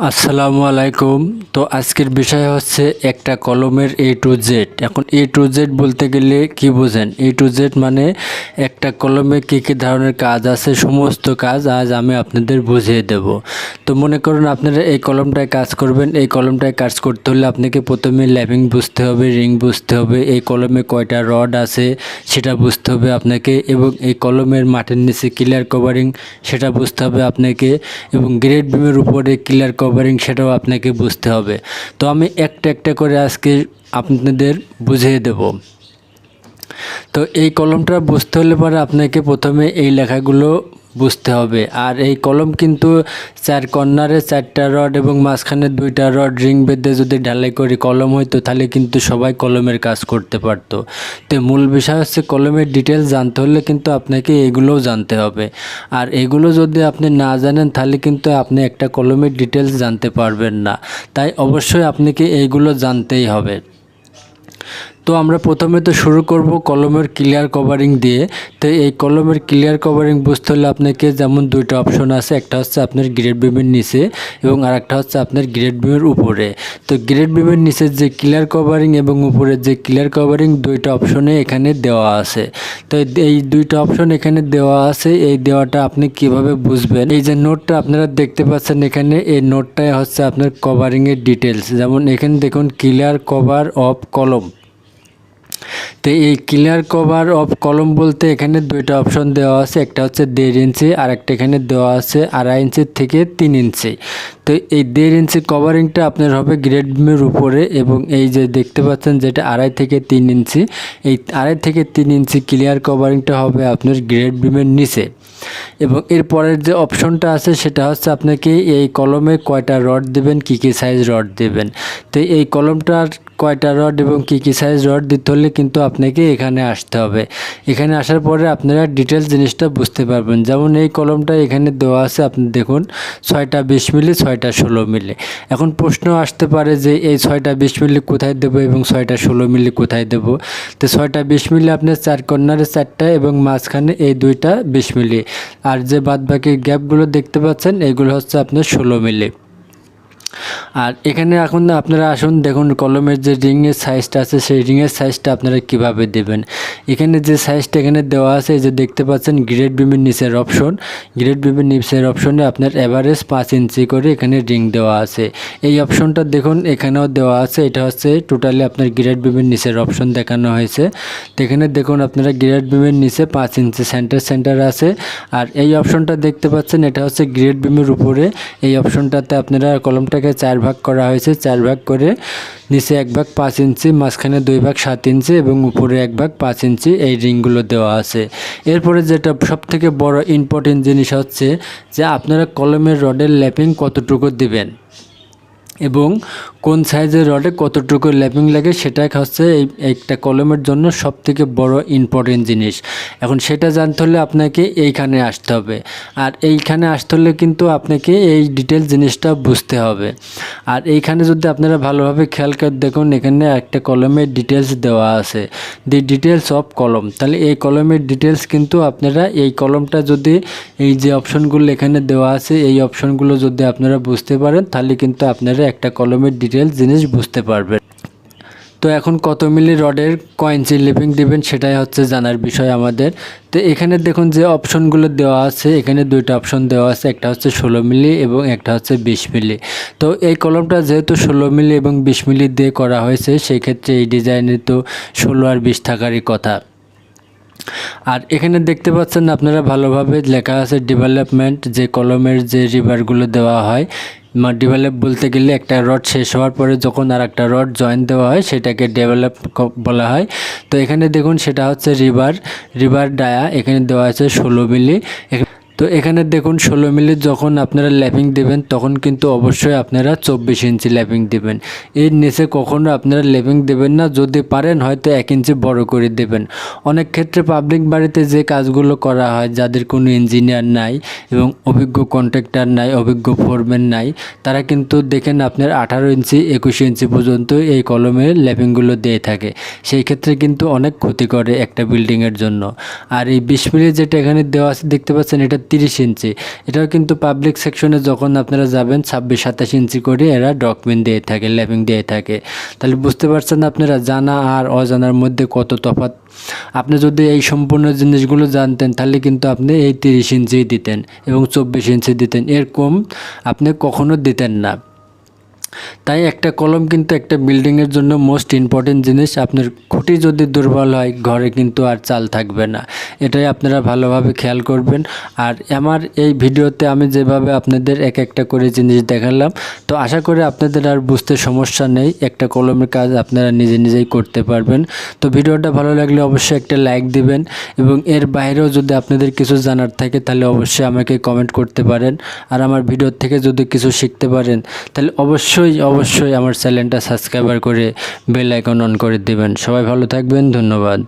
আসসালামু আলাইকুম। তো আজকের বিষয় হচ্ছে একটা কলমের এ টু জেড। এখন এ টু জেড বলতে গেলে কি বোঝেন? এ টু জেড মানে একটা কলমে কী কী ধরনের কাজ আছে, সমস্ত কাজ আজ আমি আপনাদের বুঝিয়ে দেব। তো মনে করুন আপনারা এই কলমটায় কাজ করবেন। এই কলমটায় কাজ করতে হলে আপনাকে প্রথমে ল্যাপিং বুঝতে হবে, রিং বুঝতে হবে, এই কলমে কয়টা রড আছে সেটা বুঝতে হবে আপনাকে, এবং এই কলমের মাটির নিচে ক্লিয়ার কভারিং সেটা বুঝতে হবে আপনাকে, এবং গ্রেড বিমের উপরে ক্লিয়ার কভারিং সেটাও আপনাকে বুঝতে হবে। তো আমি একটা একটা করে আজকে আপনাদের বুঝিয়ে দেব। তো এই কলমটা বুঝতে হলে পরে আপনাকে প্রথমে এই লেখাগুলো বুঝতে হবে। আর এই কলম কিন্তু চার কর্নারে চারটা রড এবং মাঝখানে দুইটা রড রিং বেঁধে যদি ঢালাই করে কলম হইতো তাহলে কিন্তু সবাই কলমের কাজ করতে পারতো। তো মূল বিষয় হচ্ছে কলমের ডিটেলস জানতে হলে কিন্তু আপনাকে এগুলোও জানতে হবে। আর এগুলো যদি আপনি না জানেন তাহলে কিন্তু আপনি একটা কলমের ডিটেলস জানতে পারবেন না। তাই অবশ্যই আপনাকে এইগুলো জানতেই হবে। তো আমরা প্রথমে তো শুরু করব কলমের ক্লিয়ার কভারিং দিয়ে। তো এই কলমের ক্লিয়ার কভারিং বুঝতে হলে আপনাকে যেমন দুইটা অপশন আছে, একটা হচ্ছে আপনার গ্রেড বিমের নিচে এবং আরেকটা হচ্ছে আপনার গ্রেড বিমের উপরে। তো গ্রেড বিমের নিচে যে ক্লিয়ার কভারিং এবং উপরে যে ক্লিয়ার কভারিং দুইটা অপশনে এখানে দেওয়া আছে। তো এই দুইটা অপশন এখানে দেওয়া আছে, এই দেওয়াটা আপনি কিভাবে বুঝবেন? এই যে নোটটা আপনারা দেখতে পাচ্ছেন এখানে, এই নোটটাই হচ্ছে আপনার কভারিংয়ের ডিটেলস। যেমন এখানে দেখুন ক্লিয়ার কভার অফ কলম। তো এই ক্লিয়ার কভার অফ কলম বলতে এখানে দুইটা অপশন দেওয়া আছে, একটা হচ্ছে 1.5 ইঞ্চি আর একটা এখানে দেওয়া আছে 2.5 ইঞ্চি থেকে 3 ইঞ্চি। তো এই 1.5 ইঞ্চি কভারিংটা আপনার হবে গ্রেড বিমের উপরে, এবং এই যে দেখতে পাচ্ছেন যেটা 2.5 থেকে 3 ইঞ্চি, এই 2.5 থেকে 3 ইঞ্চি ক্লিয়ার কভারিংটা হবে আপনার গ্রেড বিমের নিচে। এবং এর পরের যে অপশনটা আছে সেটা হচ্ছে আপনাকে এই কলমে কয়টা রড দেবেন, কী কী সাইজ রড দেবেন। তো এই কলমটার কয়টা রড এবং কী কী সাইজ রড দিতে হলে কিন্তু আপনাকে এখানে আসতে হবে। এখানে আসার পরে আপনারা ডিটেলস জিনিসটা বুঝতে পারবেন। যেমন এই কলমটা এখানে দেওয়া আছে, আপনি দেখুন 6টা 20 মিলি, 6টা 16 মিলি। এখন প্রশ্ন আসতে পারে যে এই 6টা 20 মিলি কোথায় দেবো এবং 6টা 16 মিলি কোথায় দেবো। তো 6টা 20 মিলি আপনার চার কর্নারে 4টা এবং মাঝখানে এই দুইটা 20 মিলি, আর যে বাদবাকি গ্যাপগুলো দেখতে পাচ্ছেন এগুলো হচ্ছে আপনার 16 মিলি। আর এখানে এখন আপনারা আসুন দেখুন কলমের যে রিংয়ের সাইজটা আছে সেই রিংয়ের সাইজটা আপনারা কিভাবে দেবেন। এখানে যে সাইজটা এখানে দেওয়া আছে, এই যে দেখতে পাচ্ছেন গ্রেড বিমের নিচের অপশন, গ্রেড বিমের নিচের অপশনে আপনার এভারেজ 5 ইঞ্চি করে এখানে রিং দেওয়া আছে। এই অপশনটা দেখুন এখানেও দেওয়া আছে, এটা হচ্ছে টোটালি আপনার গ্রেড বিমের নিচের অপশন দেখানো হয়েছে। তো এখানে দেখুন আপনারা গ্রেড বিমের নিচে 5 ইঞ্চি সেন্টার আছে। আর এই অপশনটা দেখতে পাচ্ছেন এটা হচ্ছে গ্রেড বিমের উপরে। এই অপশনটাতে আপনারা কলমটাকে 4 ভাগ করা হয়েছে, 4 ভাগ করে নিচে 1 ভাগ 5 ইঞ্চি, মাঝখানে 2 ভাগ 7 ইঞ্চি এবং উপরে 1 ভাগ 5 ইঞ্চি এই রিংগুলো দেওয়া আছে। এরপরে যেটা সবথেকে বড় ইম্পর্টেন্ট জিনিস হচ্ছে যে আপনারা কলমের রডের ল্যাপিং কতটুকু দিবেন এবং কোন সাইজের রডে কতটুকু ল্যাপিং লাগে সেটা হচ্ছে এই একটা কলমের জন্য সবথেকে বড় ইম্পর্টেন্ট জিনিস। এখন সেটা জানতে হলে আপনাকে এইখানে আসতে হবে, আর এইখানে আসতে হলে কিন্তু আপনাকে এই ডিটেলস জিনিসটা বুঝতে হবে। আর এইখানে যদি আপনারা ভালোভাবে খেয়াল করে দেখুন এখানে একটা কলমের ডিটেলস দেওয়া আছে, দি ডিটেলস অফ কলম। তাহলে এই কলমের ডিটেলস কিন্তু আপনারা এই কলমটা যদি এই যে অপশনগুলো এখানে দেওয়া আছে এই অপশনগুলো যদি আপনারা বুঝতে পারেন তাহলে কিন্তু আপনারা একটা কলমের ডিটেলস জিনিস বুঝতে পারবেন। তো এখন কত মিলি রডের কয় ইঞ্চি ল্যাপিং দিবেন সেটাই হচ্ছে জানার বিষয় আমাদের। তো এখানে দেখুন যে অপশনগুলো দেওয়া আছে, এখানে দুইটা অপশন দেওয়া আছে, একটা হচ্ছে 16 মিলি এবং একটা হচ্ছে 20 মিলি। তো এই কলমটা যেহেতু 16 মিলি এবং 20 মিলি দিয়ে করা হয়েছে সেই ক্ষেত্রে এই ডিজাইনে তো 16 আর 20 থাকারই কথা। আর এখানে দেখতে পাচ্ছেন আপনারা ভালোভাবে লেখা আছে ডেভেলপমেন্ট, যে কলমের যে রিবারগুলো দেওয়া হয়। ডেভেলপ বলতে গেলে একটা রড শেষ হওয়ার পরে যখন আর একটা রড জয়েন দেওয়া হয় সেটাকে ডেভেলপ বলা হয়। তো এখানে দেখুন সেটা হচ্ছে রিবার ডায়া, এখানে দেওয়া আছে 16 মিলি। তো এখানে দেখুন 16 মিলি যখন আপনারা ল্যাপিং দেবেন তখন কিন্তু অবশ্যই আপনারা 24 ইঞ্চি ল্যাপিং দেবেন। এর নিচে কখনো আপনারা ল্যাপিং দেবেন না, যদি পারেন হয়তো 1 ইঞ্চি বড় করে দেবেন। অনেক ক্ষেত্রে পাবলিক বাড়িতে যে কাজগুলো করা হয়, যাদের কোনো ইঞ্জিনিয়ার নাই এবং অভিজ্ঞ কন্ট্রাক্টর নাই, অভিজ্ঞ ফোরম্যান নাই, তারা কিন্তু দেখেন আপনার 18 ইঞ্চি 21 ইঞ্চি পর্যন্ত এই কলমের ল্যাপিংগুলো দিয়ে থাকে। সেই ক্ষেত্রে কিন্তু অনেক ক্ষতি করে একটা বিল্ডিংয়ের জন্য। আর এই 20 মিলি যেটা এখানে দেওয়া আছে দেখতে পাচ্ছেন এটা 30 ইঞ্চি। এটাও কিন্তু পাবলিক সেকশনে যখন আপনারা যাবেন 26-27 ইঞ্চি করে এরা ডকুমেন্ট দিয়ে থাকে, ল্যাপিং দিয়ে থাকে। তাহলে বুঝতে পারছেন আপনারা জানা আর অজানার মধ্যে কত তফাৎ। আপনি যদি এই সম্পূর্ণ জিনিসগুলো জানতেন তাহলে কিন্তু আপনি এই 30 ইঞ্চি দিতেন এবং 24 ইঞ্চি দিতেন, এর কম আপনি কখনো দিতেন না। তাই একটা কলম কিন্তু একটা বিল্ডিংয়ের জন্য মোস্ট ইম্পর্টেন্ট জিনিস। আপনার খুঁটি যদি দুর্বল হয় ঘরে কিন্তু আর চাল থাকবে না, এটাই আপনারা ভালোভাবে খেয়াল করবেন। আর আমার এই ভিডিওতে আমি যেভাবে আপনাদের এক একটা করে জিনিস দেখালাম, তো আশা করি আপনাদের আর বুঝতে সমস্যা নেই, একটা কলমের কাজ আপনারা নিজে নিজেই করতে পারবেন। তো ভিডিওটা ভালো লাগলে অবশ্যই একটা লাইক দিবেন এবং এর বাইরেও যদি আপনাদের কিছু জানার থাকে তাহলে অবশ্যই আমাকে কমেন্ট করতে পারেন। আর আমার ভিডিও থেকে যদি কিছু শিখতে পারেন তাহলে অবশ্যই আমার চ্যানেলটা সাবস্ক্রাইব করে বেল আইকন অন করে দিবেন। সবাই ভালো থাকবেন, ধন্যবাদ।